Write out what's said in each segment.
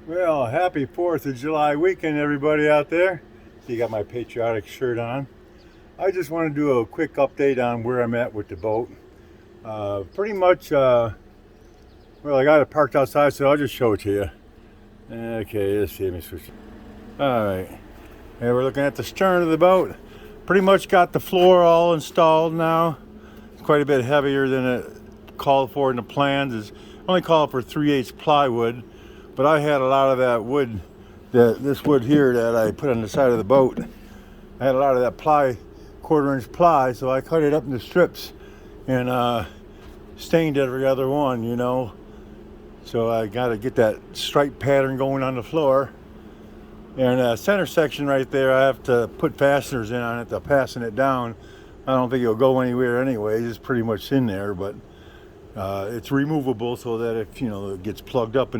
Well, happy 4th of July weekend, everybody out there. You got my patriotic shirt on. I just want to do a quick update on where I'm at with the boat. Pretty much, well, I got it parked outside, so I'll just show it to you. Okay, let's see. Let me switch. All right. And we're looking at the stern of the boat. Pretty much got the floor all installed now. It's quite a bit heavier than it called for in the plans. It's only called for 3/8 plywood. But I had a lot of that wood, this wood here that I put on the side of the boat. I had a lot of that ply, 1/4 inch ply, so I cut it up into strips and stained every other one, you know. So I got to get that stripe pattern going on the floor. And center section right there, I have to put fasteners in on it to fasten it down. I don't think it'll go anywhere anyways. It's pretty much in there, but it's removable so that if it gets plugged up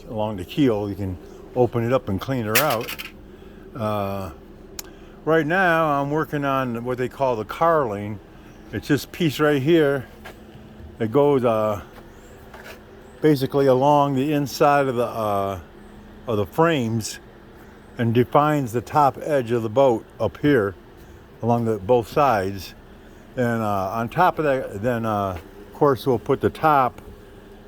along the keel, you can open it up and clean her out. Right now I'm working on what they call the carling. It's this piece right here that goes basically along the inside of the frames and defines the top edge of the boat up here along both sides. And on top of that, then of course we'll put the top,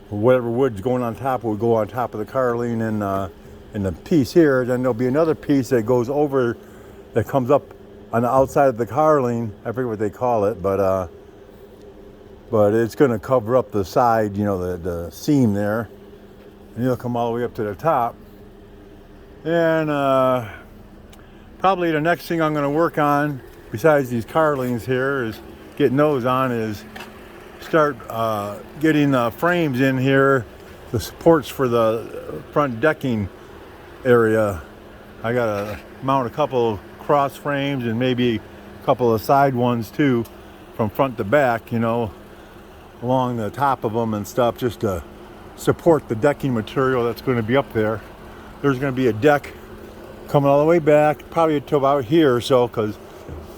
whatever wood's going on top will go on top of the carling and the piece here. Then there'll be another piece that goes over, that comes up on the outside of the carling. I forget what they call it, but it's going to cover up the side, the seam there, and it'll come all the way up to the top. And probably the next thing I'm going to work on, besides these carlings here, is getting those on, is start getting the frames in here, the supports for the front decking area. I gotta mount a couple cross frames and maybe a couple of side ones too, from front to back, along the top of them and stuff, just to support the decking material that's going to be up there. There's going to be a deck coming all the way back, probably to about here or so, because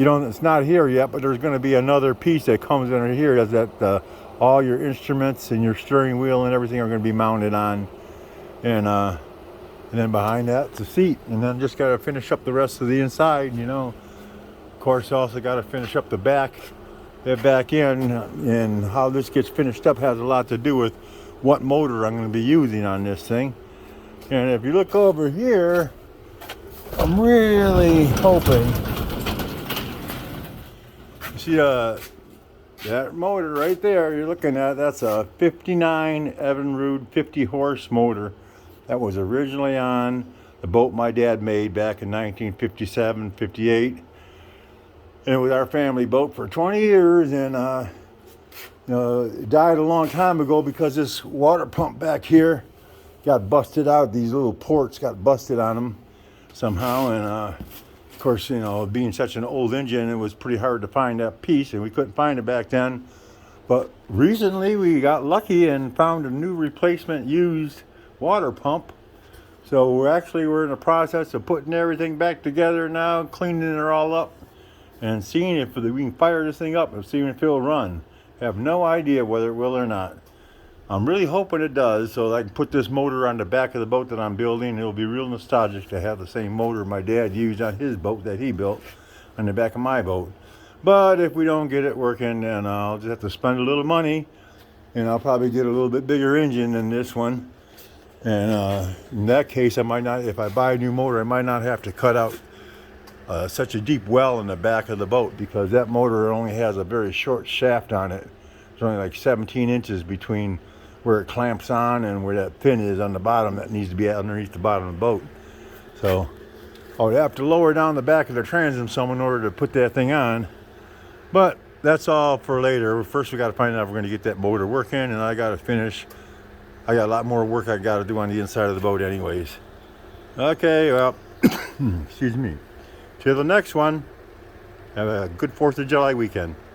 it's not here yet, but there's going to be another piece that comes in here that all your instruments and your steering wheel and everything are going to be mounted on. And then behind that's the seat. And then just got to finish up the rest of the inside, Of course, also got to finish up the back end. And how this gets finished up has a lot to do with what motor I'm going to be using on this thing. And if you look over here, I'm really hoping, see that motor right there you're looking at, that's a 59 Evinrude 50 horse motor that was originally on the boat my dad made back in 1957, 58. And it was our family boat for 20 years, and it died a long time ago because this water pump back here got busted out. These little ports got busted on them somehow, and of course, being such an old engine, it was pretty hard to find that piece, and we couldn't find it back then. But recently we got lucky and found a new replacement used water pump. So we're in the process of putting everything back together now, cleaning it all up, and seeing if we can fire this thing up and see if it'll run. I have no idea whether it will or not. I'm really hoping it does, so I can put this motor on the back of the boat that I'm building. It'll be real nostalgic to have the same motor my dad used on his boat that he built on the back of my boat. But if we don't get it working, then I'll just have to spend a little money, and I'll probably get a little bit bigger engine than this one. And in that case, I might not, if I buy a new motor, I might not have to cut out such a deep well in the back of the boat, because that motor only has a very short shaft on it. It's only like 17 inches between where it clamps on and where that pin is on the bottom that needs to be underneath the bottom of the boat. So I would have to lower down the back of the transom some in order to put that thing on. But that's all for later. First we got to find out if we're going to get that motor working, and I got a lot more work I got to do on the inside of the boat anyways. Okay, well, excuse me. Till the next one, have a good 4th of July weekend.